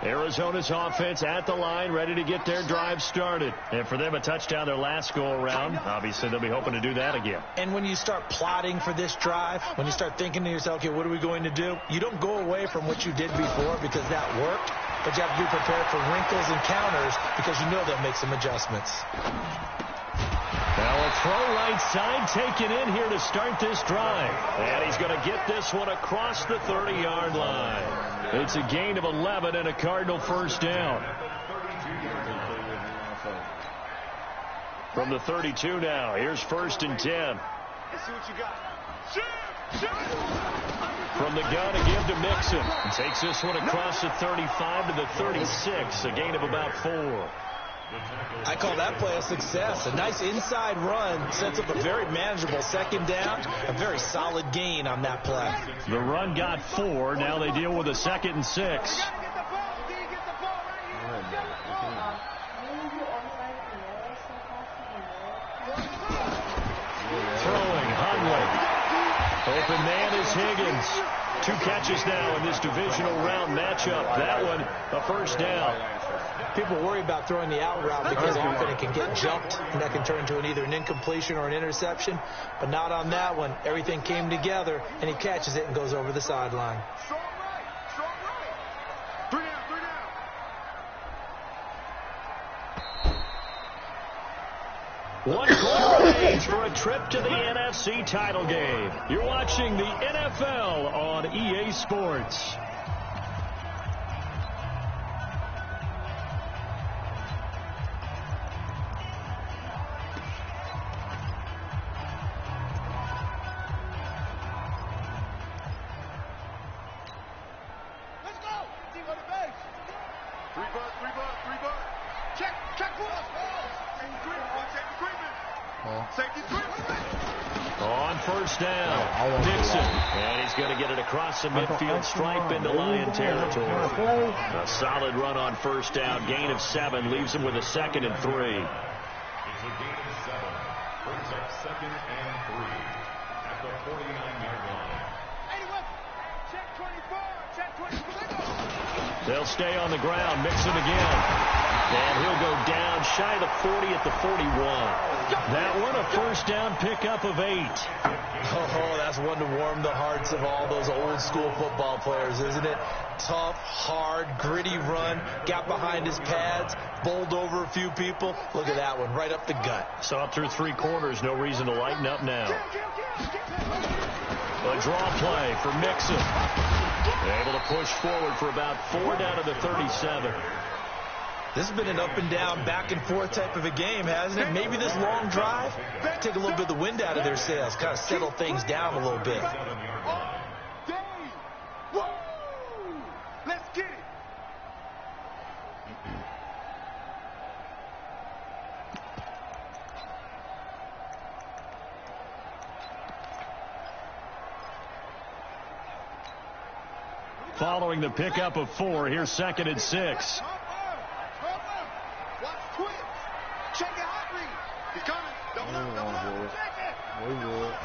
Arizona's offense at the line, ready to get their drive started. And for them, a touchdown their last go-around. Obviously, they'll be hoping to do that again. And when you start plotting for this drive, when you start thinking to yourself, okay, what are we going to do? You don't go away from what you did before because that worked, but you have to be prepared for wrinkles and counters because you know they'll make some adjustments. Now a throw right side taken in here to start this drive. And he's going to get this one across the 30-yard line. It's a gain of 11 and a Cardinal first down. From the 32 now, here's 1st and 10. Let's see what you got. From the gun to give to Mixon. He takes this one across the 35 to the 36, a gain of about 4. I call that play a success. A nice inside run sets up a very manageable 2nd down. A very solid gain on that play. The run got 4. Now they deal with a 2nd and 6. Throwing, Hundley. Open man is Higgins. 2 catches now in this divisional round matchup. That one, a first down. People worry about throwing the out route because often it can get jumped, and that can turn into either an incompletion or an interception. But not on that one. Everything came together, and he catches it and goes over the sideline. Strong right. 3 down. 1 quarter remains for a trip to the NFC title game. You're watching the NFL on EA Sports. On first down, Dixon, and he's going to get it across the midfield stripe into Lion territory. A solid run on first down, gain of 7, leaves him with a 2nd and 3. It's a gain of 7, brings up 2nd and 3 at the 49-yard line. They'll stay on the ground, Mixon again. And he'll go down shy of the 40 at the 41. That one a first down pickup of 8. Oh, that's one to warm the hearts of all those old school football players, isn't it? tough, hard, gritty run. Got behind his pads, bowled over a few people. Look at that one, right up the gut. So up through 3 quarters, no reason to lighten up now. A draw play for Mixon. Able to push forward for about 4 down to the 37. This has been an up and down, back and forth type of a game, hasn't it? Maybe this long drive, take a little bit of the wind out of their sails, kind of settle things down a little bit. Let's get it. Following the pickup of 4, here's 2nd and 6. Check it hot read. He's coming. Double up.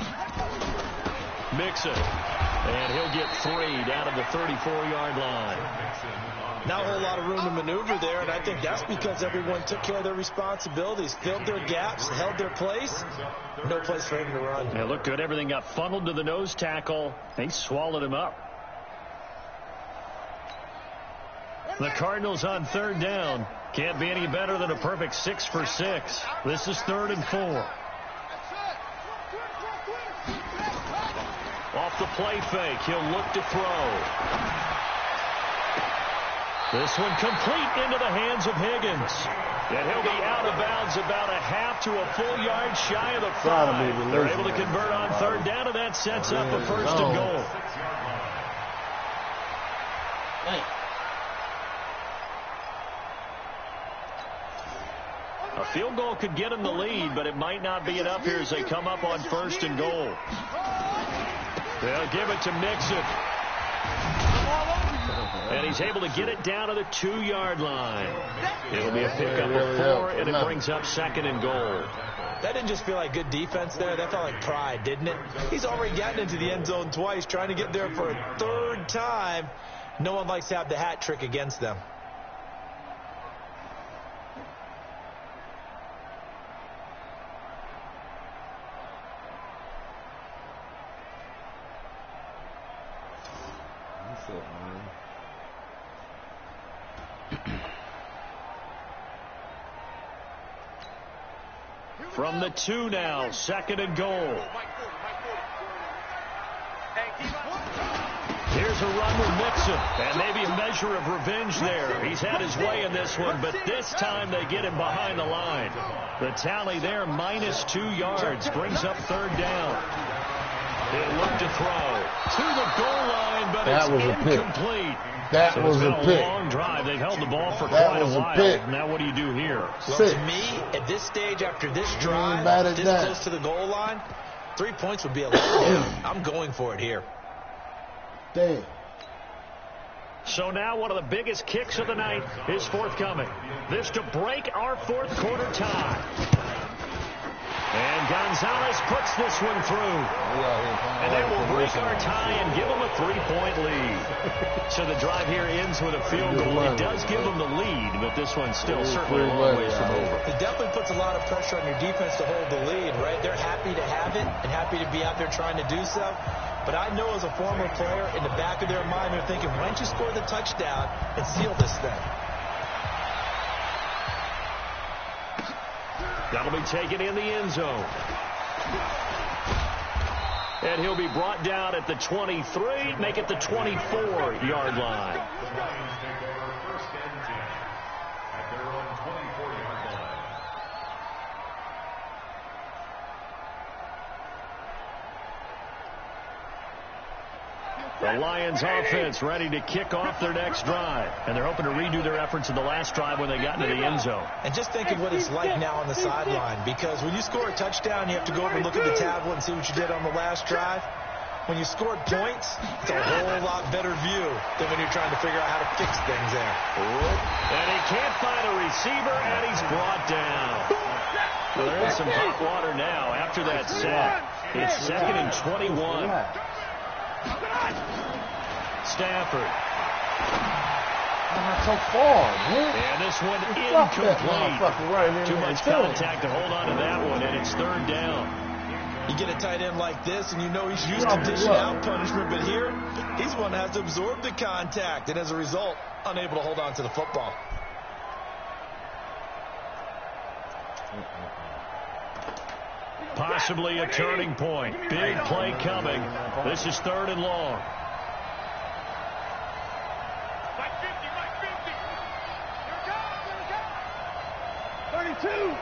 Mixon. And he'll get 3 down to the 34-yard line. Not a whole lot of room to maneuver there, and I think that's because everyone took care of their responsibilities, filled their gaps, held their place. No place for him to run. It looked good. Everything got funneled to the nose tackle. They swallowed him up. The Cardinals on 3rd down. Can't be any better than a perfect 6 for 6. This is 3rd and 4. Off the play fake, he'll look to throw. This one complete into the hands of Higgins. And he'll be out of bounds about a half to a full yard shy of the 5. They're able to convert on 3rd down, and that sets up a 1st and goal. A field goal could get him the lead, but it might not be enough here as they come up on 1st and goal. They'll give it to Mixon. And he's able to get it down to the 2-yard line. It'll be a pickup of 4, and it brings up 2nd and goal. That didn't just feel like good defense there. That felt like pride, didn't it? He's already gotten into the end zone twice, trying to get there for a 3rd time. No one likes to have the hat trick against them. From the 2 now, 2nd and goal. Here's a run with Mixon, and maybe a measure of revenge there. He's had his way in this one, but this time they get him behind the line. The tally there, -2 yards, brings up 3rd down. He'll look to throw to the goal line, but it's incomplete. That was a pick. It's been a long drive. They've held the ball for quite a while. Now what do you do here? Well, to me, at this stage, after this drive, this close to the goal line, 3 points would be a letdown. I'm going for it here. Damn. So now one of the biggest kicks of the night is forthcoming. This to break our 4th quarter tie. And Gonzalez puts this one through. And that will break our tie and give them a 3-point lead. So the drive here ends with a field goal. It does give them the lead, but this one's still certainly a long ways from over. It definitely puts a lot of pressure on your defense to hold the lead, right? They're happy to have it and happy to be out there trying to do so. But I know as a former player, in the back of their mind, they're thinking, why don't you score the touchdown and seal this thing? That'll be taken in the end zone. And he'll be brought down at the 23, make it the 24-yard line. The Lions offense ready to kick off their next drive. And they're hoping to redo their efforts in the last drive when they got into the end zone. And just think of what it's like now on the sideline, because when you score a touchdown, you have to go over and look at the tablet and see what you did on the last drive. When you scored points, it's a whole lot better view than when you're trying to figure out how to fix things there. And he can't find a receiver, and he's brought down. Well, there is some hot water now after that sack. It's 2nd and 21. Stafford. Not so far, man. And this one incomplete. Too much contact to hold on to that one, and it's 3rd down. You get a tight end like this, and you know he's used to dishing out punishment, but here, he's one that has to absorb the contact, and as a result, unable to hold on to the football. Possibly a turning point. Big play coming. This is 3rd and long. Like 50, like 50. Here it goes, here it goes. 32.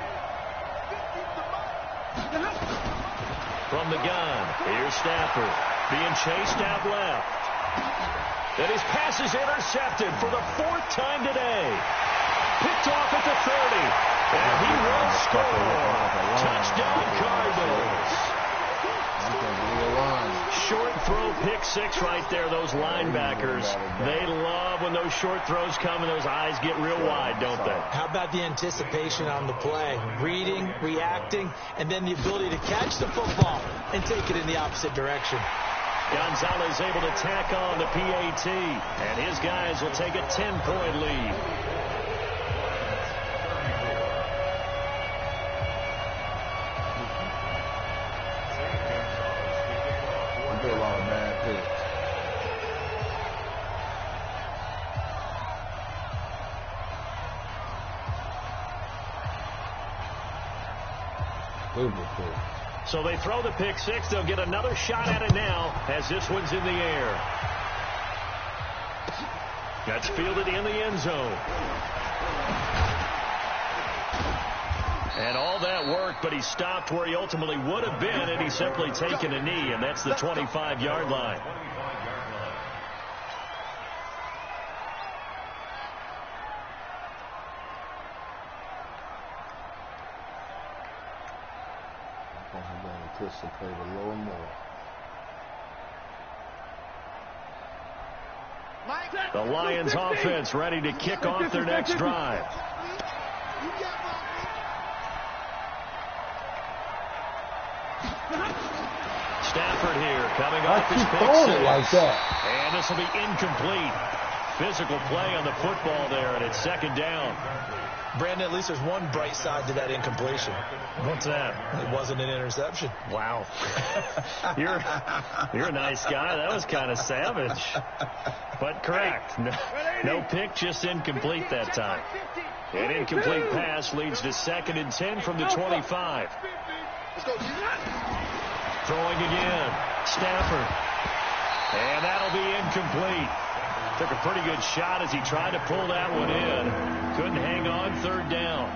From the gun, here's Stafford being chased out left. And his pass is intercepted for the 4th time today. Picked off at the 30. And he will score. Touchdown Cardinals. Short throw pick 6 right there. Those linebackers, they love when those short throws come and those eyes get real wide, don't they? How about the anticipation on the play? Reading, reacting, and then the ability to catch the football and take it in the opposite direction. Gonzalez able to tack on the PAT, and his guys will take a 10-point lead. A lot of bad picks. So they throw the pick 6. They'll get another shot at it now as this one's in the air. That's fielded in the end zone. And all that work, but he stopped where he ultimately would have been, and he's simply taken a knee, and that's the 25-yard line. I'm going to anticipate a little more. The Lions offense ready to kick off their next drive. Stafford here coming off his pick 6. Like that. And this will be incomplete. Physical play on the football there, and it's 2nd down. Brandon, at least there's one bright side to that incompletion. What's that? It wasn't an interception. Wow. You're a nice guy. That was kind of savage. But correct. No pick, just incomplete that time. An incomplete pass leads to 2nd and 10 from the 25. Throwing again. Stafford. And that'll be incomplete. Took a pretty good shot as he tried to pull that one in. Couldn't hang on. 3rd down.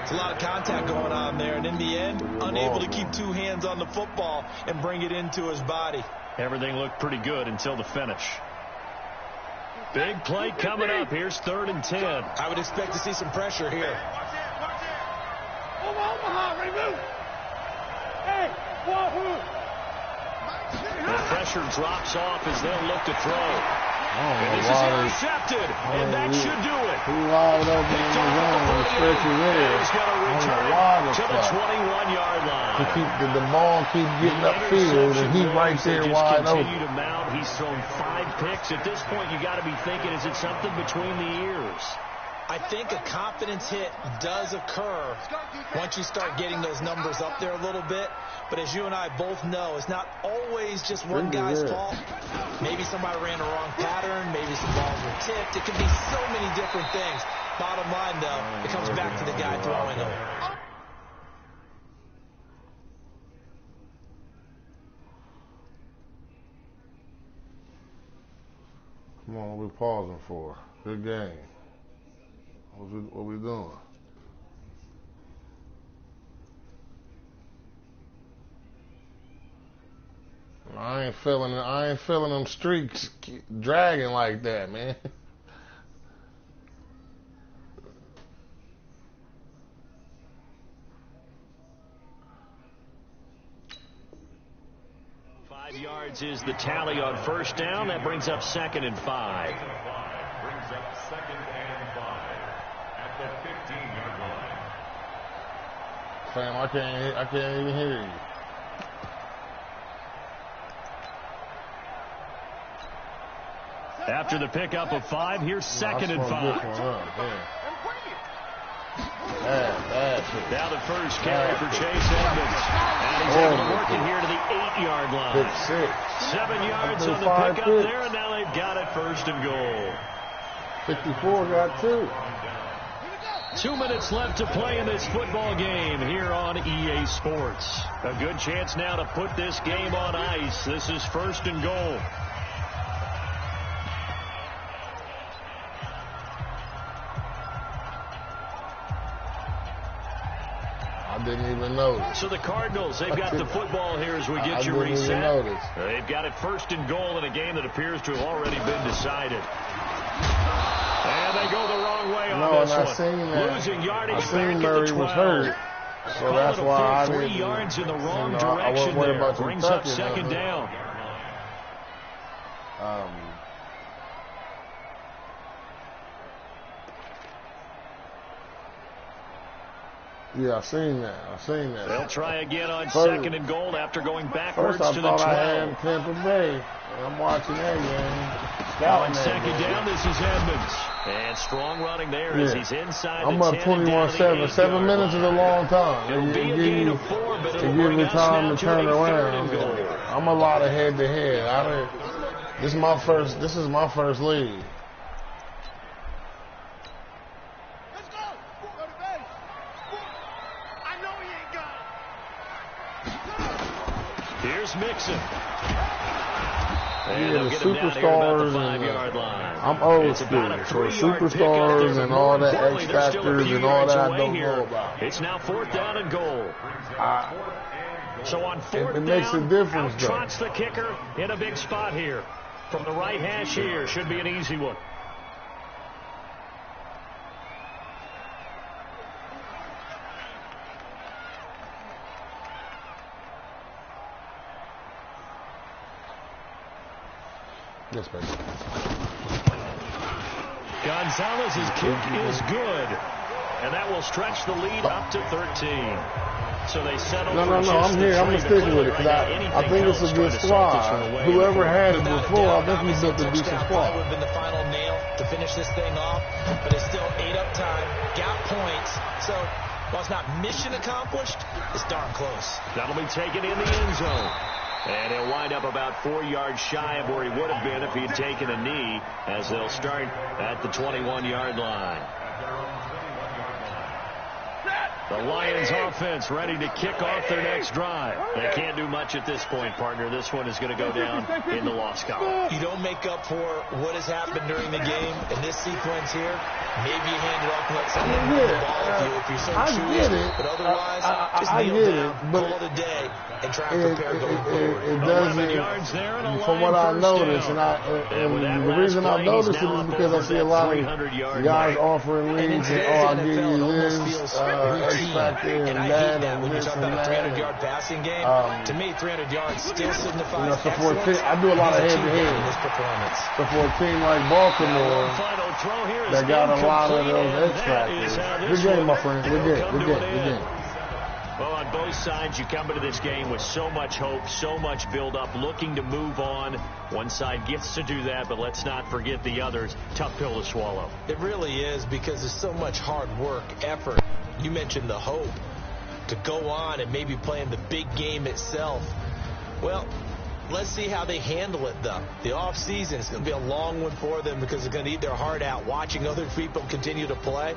It's a lot of contact going on there, and in the end, unable to keep 2 hands on the football and bring it into his body. Everything looked pretty good until the finish. Big play coming up. Here's 3rd and 10. I would expect to see some pressure here. Omaha, remove. Hey, Wahoo. The pressure drops off as they'll look to throw. And this is intercepted, and that should do it. He wide open in the zone and stretches in. He's going to return to the 21-yard line. To keep the ball keep getting upfield, and he's right there wide open. Continue to mount. He's thrown 5 picks. At this point, you got to be thinking, is it something between the ears? I think a confidence hit does occur once you start getting those numbers up there a little bit. But as you and I both know, it's not always just one guy's fault. Maybe somebody ran the wrong pattern. Maybe some balls were tipped. It could be so many different things. Bottom line, though, it comes back to the guy throwing them. Come on, what we pausing for? Good game. What we doing? I ain't feeling them streaks dragging like that, man. Yards is the tally on 1st down. That brings up 2nd and 5. Brings up 2nd and 5 at the 15-yard line. Sam, I can't even hear you. After the pickup of 5, here's 2nd and 5. Bad shit. Now the first carry for Chase Edmonds. And he's able to work it here to the 8-yard line. Pick 6. 7 yards on the pickup there, and now they've got it first and goal. 54 got 2. 2 minutes left to play in this football game here on EA Sports. A good chance now to put this game on ice. This is first and goal. I didn't even notice. So the Cardinals, they've got the football here as we get you reset. They've got it first and goal in a game that appears to have already been decided. And they go the wrong way on this one. Seen that. Losing yardage I seen back Murray at the 12. was hurt, so that's why I didn't. 3 yards in the wrong direction there. Brings up second down. Yeah, I seen that. They'll try again on second and goal after going backwards to the 12. I had Tampa Bay. I'm watching that game. On second down, this is Edmonds. And strong running there as he's inside I'm the up 21-7. 7 minutes is a long time. It'll be a gain of 4, but it'll bring us time now to turn a around. third and goal. I'm a lot of head-to-head. This is my first league. Here's Mixon. Yeah, the superstars and I'm old school. So superstars and all that X factors and all that I don't know about. It's now 4th down and goal. So on 4th it makes a difference, though. Trots the kicker in a big spot here. From the right hash here, should be an easy one. Yes, baby. Gonzalez's kick is good, and that will stretch the lead up to 13. So they settle. No, I'm here. I'm gonna stick with it because I think it's a good squad. Whoever had it before, I think we built a decent squad. Would have been the final nail to finish this thing off, but it's still ate up time, got points. So while it's not mission accomplished, it's darn close. That'll be taken in the end zone. And he'll wind up about 4 yards shy of where he would have been if he had taken a knee, as they'll start at the 21-yard line. The Lions offense ready to kick off their next drive. They can't do much at this point, partner. This one is going to go down in the loss column. You don't make up for what has happened during the game in this sequence here. Maybe you hand it off and let someone move the ball if you're so choosy. But otherwise, just kneel down, call it a day, and try and prepare going forward. It doesn't, from what I noticed, and the reason I noticed it is because I see a lot of guys offering leads and, I'll give you this, X-Factor and that, and this and that. 300-yard passing game, to me, 300 yards still signifies excellence. I do a lot of head-to-head. So for a team like Baltimore that got a lot of those X-Factors. Good game, my friend. Good game. Well, on both sides, you come into this game with so much hope, so much build-up, looking to move on. One side gets to do that, but let's not forget the others. Tough pill to swallow. It really is, because there's so much hard work, effort. You mentioned the hope to go on and maybe play in the big game itself. Well, let's see how they handle it, though. The offseason is going to be a long one for them because they're going to eat their heart out watching other people continue to play.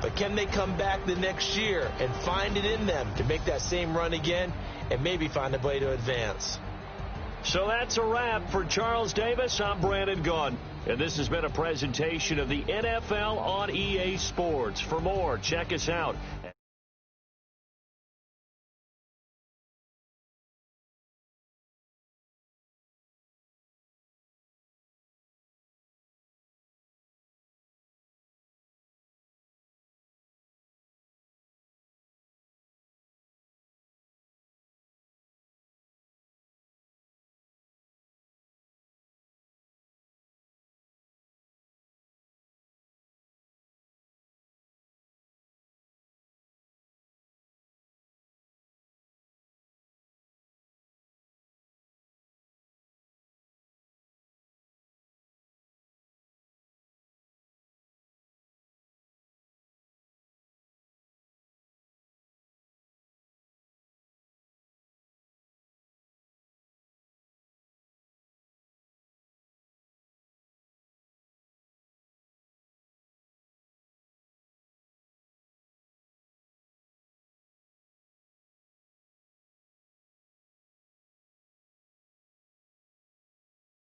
But can they come back the next year and find it in them to make that same run again and maybe find a way to advance? So that's a wrap for Charles Davis. I'm Brandon Gunn, and this has been a presentation of the NFL on EA Sports. For more, check us out